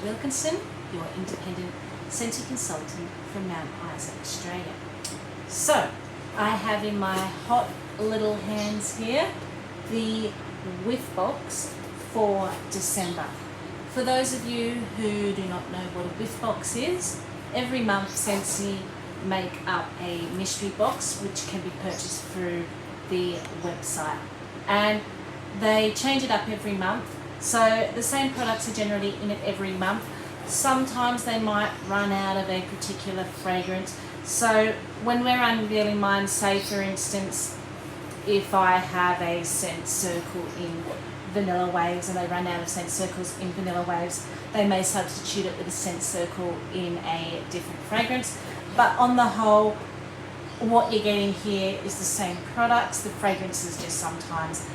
Wilkinson, your independent Scentsy consultant from Mount Isa, Australia. So, I have in my hot little hands here the whiff box for December. For those of you who do not know what a whiff box is, every month Scentsy make up a mystery box which can be purchased through the website, and they change it up every month, so the same products are generally in it every month. Sometimes they might run out of a particular fragrance, so when we're unveiling mine, say for instance if I have a scent circle in vanilla waves and they run out of scent circles in vanilla waves, they may substitute it with a scent circle in a different fragrance. But on the whole, what you're getting here is the same products. The fragrances just sometimes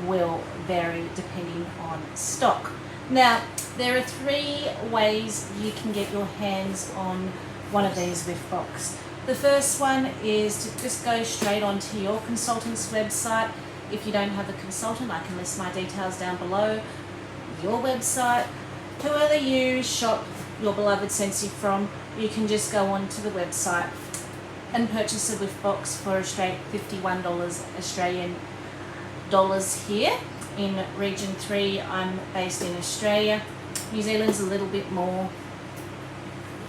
will vary depending on stock. Now, there are 3 ways you can get your hands on one of these whiff box. The first one is to just go straight onto your consultant's website. If you don't have a consultant, I can list my details down below. Your website, whoever you shop your beloved Scentsy from, you can just go onto the website and purchase a whiff box for a straight $51 Australian dollars here. In region 3, I'm based in Australia. New Zealand's a little bit more.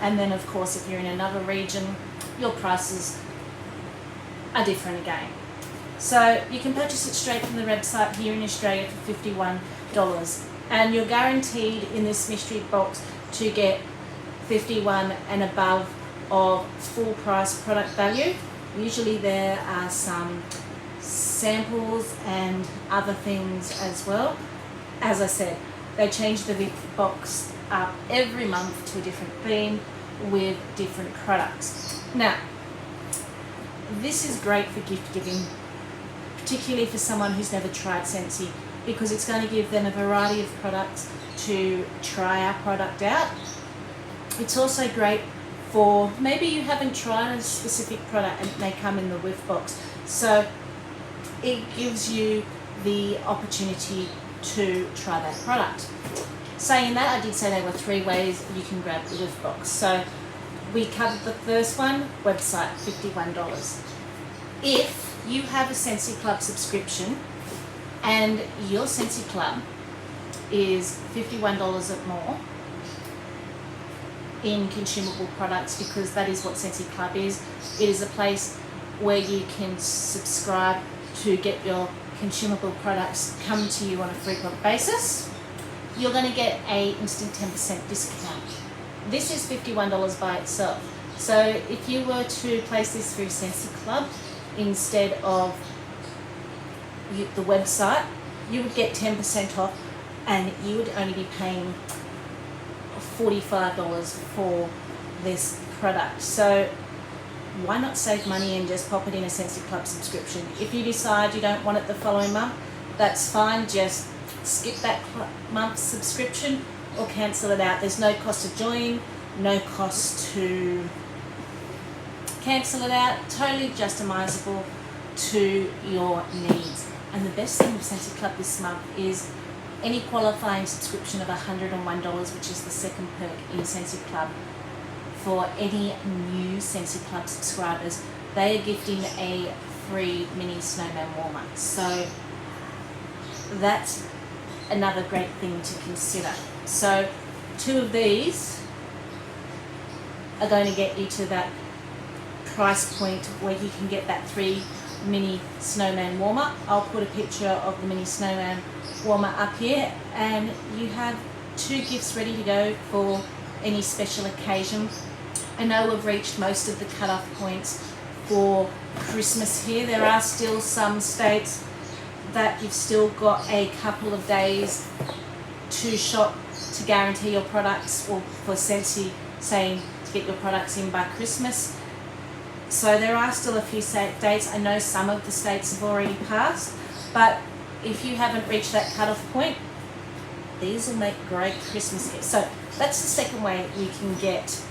And then of course if you're in another region, your prices are different again. So you can purchase it straight from the website here in Australia for $51. And you're guaranteed in this mystery box to get 51 and above of full price product value. Usually there are some samples and other things as well. As I said, they change the whiff box up every month to a different theme with different products. Now, this is great for gift giving, particularly for someone who's never tried Scentsy, because it's going to give them a variety of products to try our product out. It's also great for maybe you haven't tried a specific product and it may come in the whiff box. So it gives you the opportunity to try that product. Saying that, I did say there were 3 ways you can grab the whiff box. So we covered the first one, website, $51. If you have a Scentsy Club subscription and your Scentsy Club is $51 or more in consumable products, because that is what Scentsy Club is. It is a place where you can subscribe to get your consumable products come to you on a frequent basis. You're going to get a instant 10% discount. This is $51 by itself. So if you were to place this through Scentsy Club instead of the website, you would get 10% off and you would only be paying $45 for this product. So why not save money and just pop it in a Scentsy Club subscription? If you decide you don't want it the following month, that's fine. Just skip that month's subscription or cancel it out. There's no cost to join, no cost to cancel it out. Totally customizable to your needs. And the best thing with Scentsy Club this month is any qualifying subscription of $101, which is the second perk in Scentsy Club. For any new Scentsy Club subscribers, they are gifting a free mini snowman warmer. So that's another great thing to consider. So 2 of these are going to get you to that price point where you can get that 3 mini snowman warmer. I'll put a picture of the mini snowman warmer up here, and you have 2 gifts ready to go for any special occasion. I know we've reached most of the cut-off points for Christmas here. There are still some states that you've still got a couple of days to shop to guarantee your products, or for Scentsy saying to get your products in by Christmas. So there are still a few dates. I know some of the states have already passed, but if you haven't reached that cut-off point, these will make great Christmas gifts. So that's the second way you can get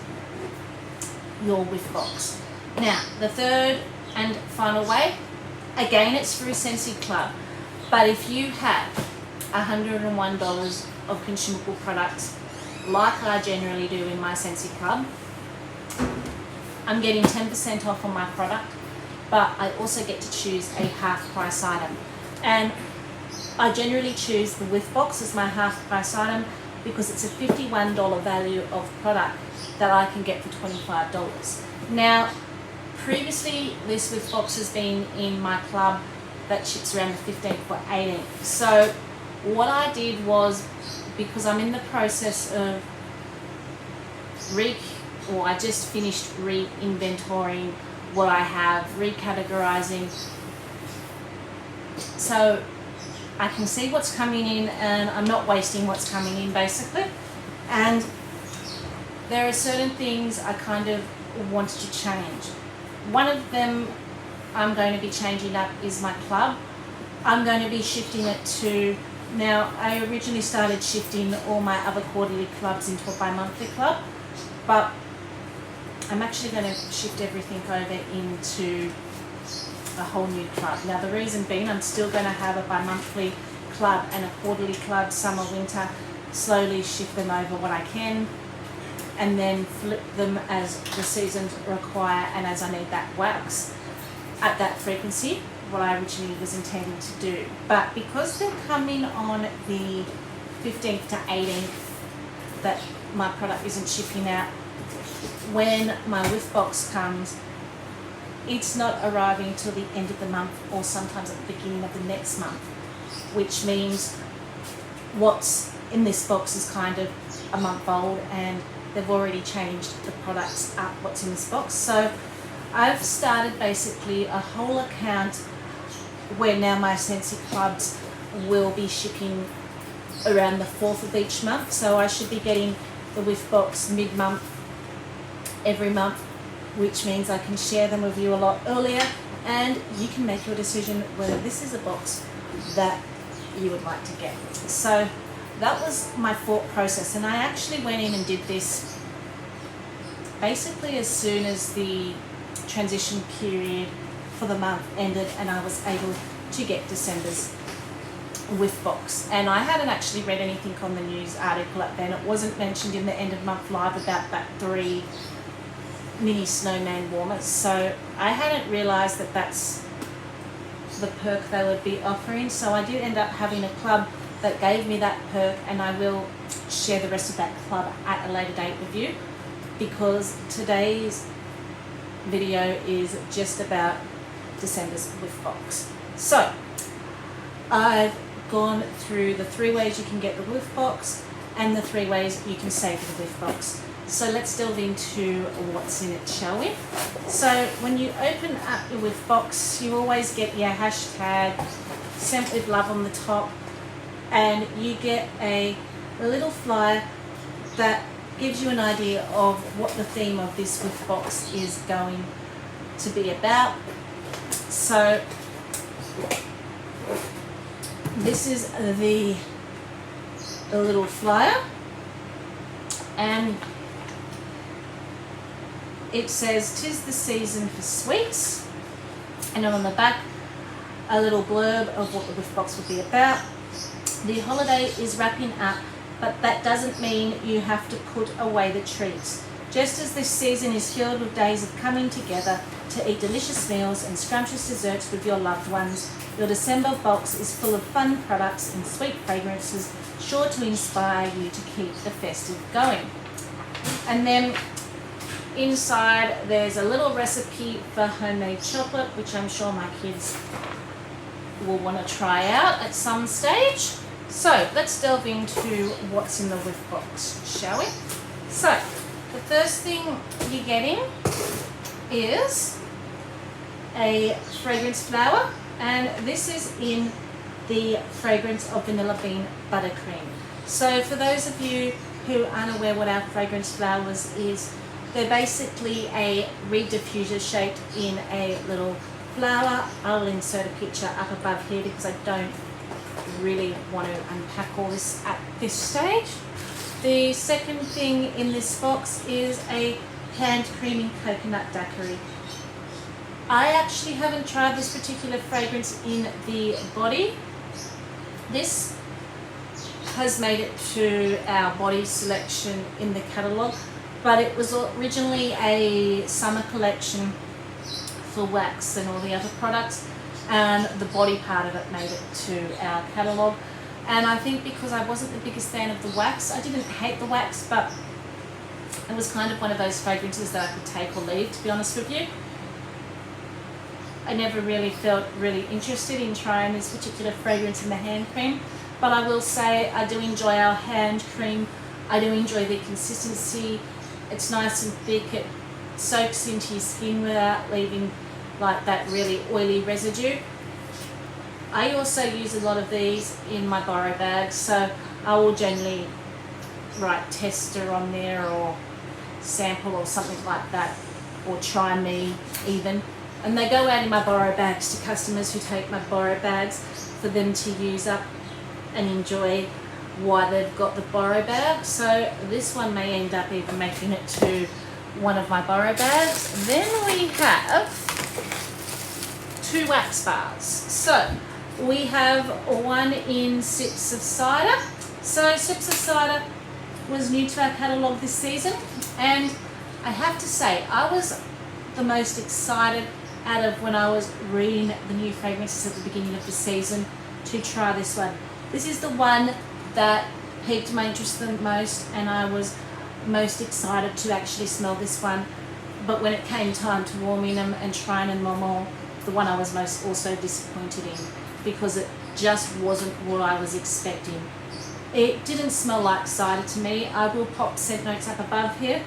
your whiff box. Now, the third and final way, again, it's through Scentsy Club, but if you have $101 of consumable products like I generally do in my Scentsy Club, I'm getting 10% off on my product, but I also get to choose a half price item. And I generally choose the whiff box as my half price item because it's a $51 value of product that I can get for $25. Now, previously this whiff box has been in my club that ships around the 15th or 18th. So what I did was, because I'm in the process of I just finished re-inventorying what I have, recategorizing, so I can see what's coming in and I'm not wasting what's coming in basically. And there are certain things I kind of wanted to change. One of them I'm going to be changing up is my club. I'm going to be shifting it to, now I originally started shifting all my other quarterly clubs into a bi-monthly club, but I'm actually going to shift everything over into a whole new club. Now the reason being, I'm still going to have a bi-monthly club and a quarterly club, summer, winter, slowly shift them over what I can, and then flip them as the seasons require and as I need that wax at that frequency, what I originally was intending to do. But because they're coming on the 15th to 18th, that my product isn't shipping out, when my whiff box comes, it's not arriving till the end of the month or sometimes at the beginning of the next month, which means what's in this box is kind of a month old and they've already changed the products up, what's in this box. So I've started basically a whole account where now my Scentsy clubs will be shipping around the 4th of each month. So I should be getting the whiff box mid-month every month, which means I can share them with you a lot earlier and you can make your decision whether this is a box that you would like to get. So that was my thought process, and I actually went in and did this basically as soon as the transition period for the month ended and I was able to get December's whiff box. And I hadn't actually read anything on the news article at then. It wasn't mentioned in the end of month live about that 3 mini snowman warmers, so I hadn't realised that that's the perk they would be offering. So I did end up having a club that gave me that perk, and I will share the rest of that club at a later date with you, because today's video is just about December's whiff box. So I've gone through the 3 ways you can get the whiff box and the 3 ways you can save the whiff box. So let's delve into what's in it, shall we? So when you open up your whiff box, you always get your hashtag sent with love on the top, and you get a little flyer that gives you an idea of what the theme of this whiff box is going to be about. So this is the little flyer, and it says, "'Tis the season for sweets," and on the back a little blurb of what the whiff box will be about. The holiday is wrapping up, but that doesn't mean you have to put away the treats. Just as this season is filled with days of coming together to eat delicious meals and scrumptious desserts with your loved ones, your December box is full of fun products and sweet fragrances, sure to inspire you to keep the festive going. And then inside there's a little recipe for homemade chocolate, which I'm sure my kids will want to try out at some stage. So let's delve into what's in the whiff box, shall we? So the first thing you're getting is a fragrance flower, and this is in the fragrance of vanilla bean buttercream. So for those of you who aren't aware what our fragrance flowers is, they're basically a reed diffuser shaped in a little flower. I'll insert a picture up above here because I don't really want to unpack all this at this stage. The second thing in this box is a hand creaming coconut daiquiri. I actually haven't tried this particular fragrance in the body. This has made it to our body selection in the catalogue, but it was originally a summer collection for wax and all the other products, and the body part of it made it to our catalogue. And I think because I wasn't the biggest fan of the wax, I didn't hate the wax, but it was kind of one of those fragrances that I could take or leave, to be honest with you. I never really felt really interested in trying this particular fragrance in the hand cream, but I will say I do enjoy our hand cream. I do enjoy the consistency. It's nice and thick. It soaks into your skin without leaving like that really oily residue. I also use a lot of these in my borrow bags, so I will generally write tester on there or sample or something like that, or try me even. And they go out in my borrow bags to customers who take my borrow bags for them to use up and enjoy why they've got the borrow bag. So this one may end up even making it to one of my borrow bags. Then we have 2 wax bars. So we have one in Sips of Cider. So Sips of Cider was new to our catalogue this season, and I have to say I was the most excited out of when I was reading the new fragrances at the beginning of the season to try this one. This is the one that piqued my interest the most, and I was most excited to actually smell this one. But when it came time to warming them and trying them all, the one I was most also disappointed in, because it just wasn't what I was expecting. It didn't smell like cider to me. I will pop scent notes up above here.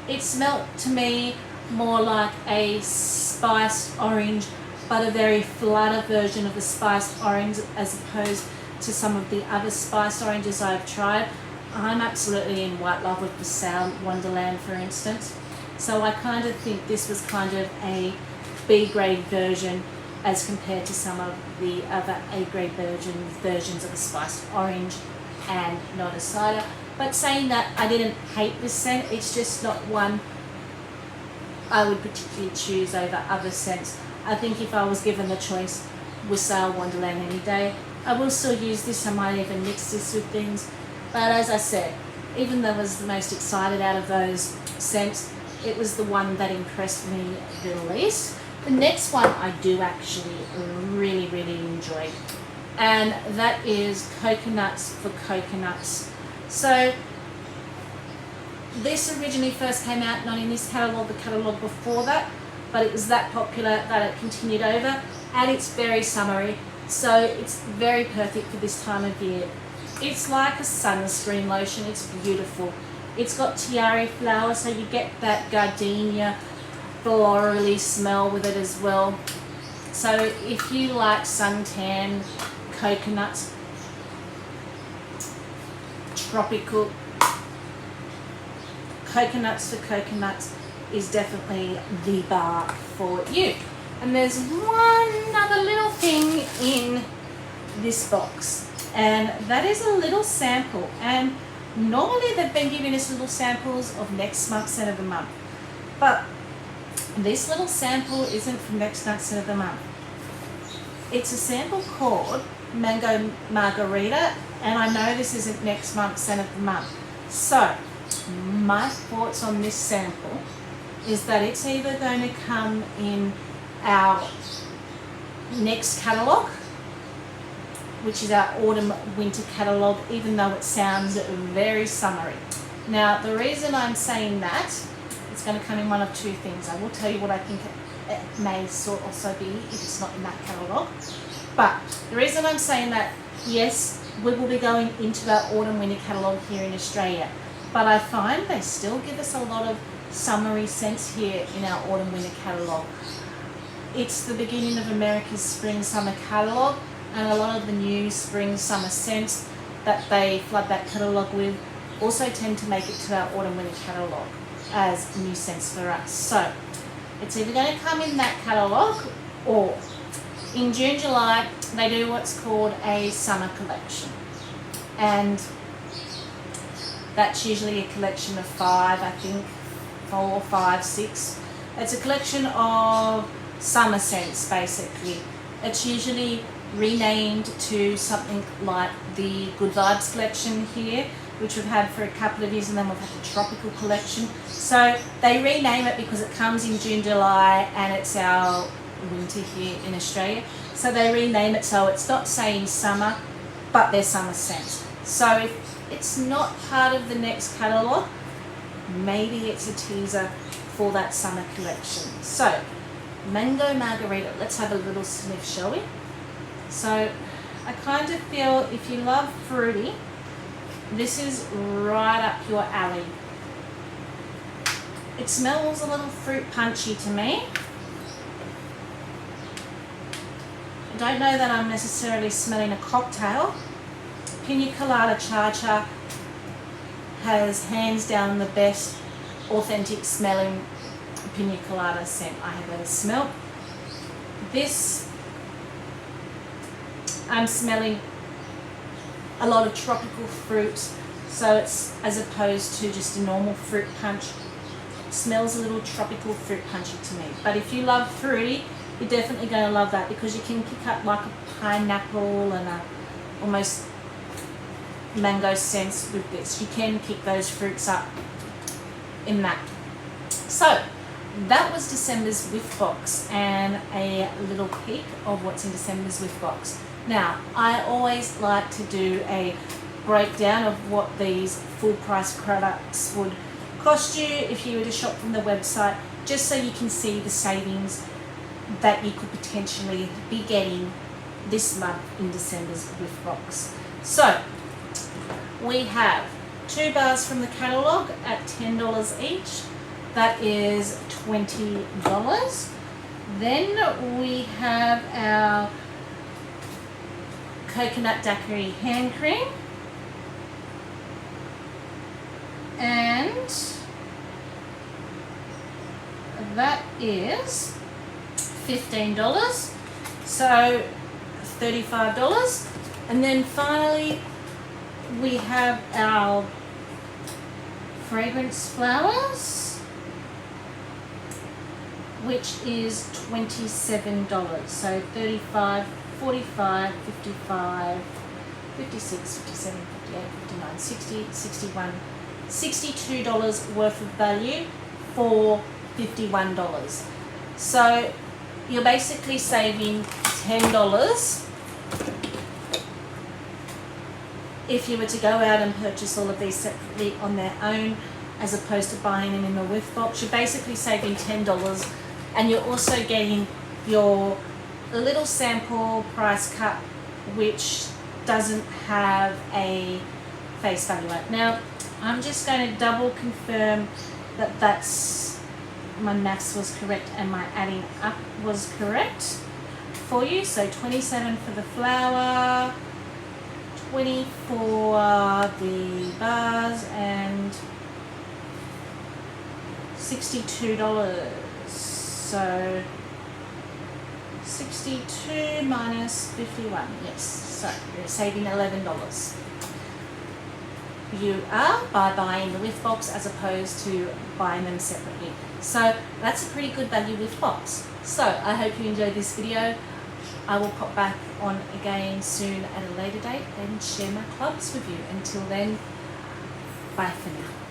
It smelled to me more like a spiced orange, but a very flatter version of the spiced orange as opposed to some of the other spiced oranges I've tried. I'm absolutely in white love with the Sour Wonderland, for instance. So I kind of think this was kind of a B-grade version as compared to some of the other A-grade versions of the spiced orange and not a cider. But saying that, I didn't hate this scent. It's just not one I would particularly choose over other scents. I think if I was given the choice with Sour Wonderland any day, I will still use this. I might even mix this with things. But as I said, even though I was the most excited out of those scents, it was the one that impressed me the least. The next one I do actually really, really enjoy, and that is Coconuts for Coconuts. So this originally first came out not in this catalogue, the catalogue before that, but it was that popular that it continued over, and it's very summery, so it's very perfect for this time of year. It's like a sunscreen lotion. It's beautiful. It's got tiare flower, so you get that gardenia florally smell with it as well. So if you like suntan, coconuts, tropical, Coconuts for Coconuts is definitely the bar for you. And there's one other little thing in this box, and that is a little sample. And normally they've been giving us little samples of next month's scent of the month, but this little sample isn't from next month's scent of the month. It's a sample called Mango Margarita, and I know this isn't next month's scent of the month. So my thoughts on this sample is that it's either going to come in our next catalogue, which is our autumn winter catalogue, even though it sounds very summery. Now the reason I'm saying that, it's going to come in one of 2 things. I will tell you what I think it may also be if it's not in that catalogue. But the reason I'm saying that, yes, we will be going into our autumn winter catalogue here in Australia, but I find they still give us a lot of summery scents here in our autumn winter catalogue. It's the beginning of America's spring summer catalogue, and a lot of the new spring summer scents that they flood that catalogue with also tend to make it to our autumn winter catalogue as new scents for us. So it's either going to come in that catalogue, or in June, July, they do what's called a summer collection. And that's usually a collection of 5, I think, 4, 5, 6. It's a collection of summer scents, basically. It's usually renamed to something like the Good Vibes collection here, which we've had for a couple of years, and then we've had the Tropical collection. So they rename it because it comes in June, July, and it's our winter here in Australia. So they rename it so it's not saying summer, but they're summer scents. So if it's not part of the next catalogue, maybe it's a teaser for that summer collection. So mango margarita, let's have a little sniff, shall we? So I kind of feel if you love fruity, this is right up your alley. It smells a little fruit punchy to me. I don't know that I'm necessarily smelling a cocktail. Pina Colada Cha-Cha has hands down the best authentic smelling pina colada scent I have ever smelled. This, I'm smelling a lot of tropical fruit, so it's as opposed to just a normal fruit punch. It smells a little tropical fruit punchy to me. But if you love fruity, you're definitely going to love that, because you can pick up like a pineapple and a almost mango scents with this. You can pick those fruits up in that. So that was December's whiff box and a little peek of what's in December's whiff box. Now, I always like to do a breakdown of what these full price products would cost you if you were to shop from the website, just so you can see the savings that you could potentially be getting this month in December's whiff box. So we have 2 bars from the catalogue at $10 each. That is $20. Then we have our coconut daiquiri hand cream, and that is $15, so $35. And then finally we have our fragrance flowers, which is $27, so 35, 45, 55, 56, 57, 58, 59, 60, 61, $62 worth of value for $51. So you're basically saving $10 if you were to go out and purchase all of these separately on their own, as opposed to buying them in the whiff box. You're basically saving $10, and you're also getting your little sample price cup, which doesn't have a face value on it. Now, I'm just going to double confirm that that's, my maths was correct and my adding up was correct for you. So 27 for the flower, 20 for the bars, and $62. So 62 minus 51, yes, so you're saving $11. You are by buying the whiff box as opposed to buying them separately. So that's a pretty good value whiff box. So I hope you enjoyed this video. I will pop back on again soon at a later date and share my clubs with you. Until then, bye for now.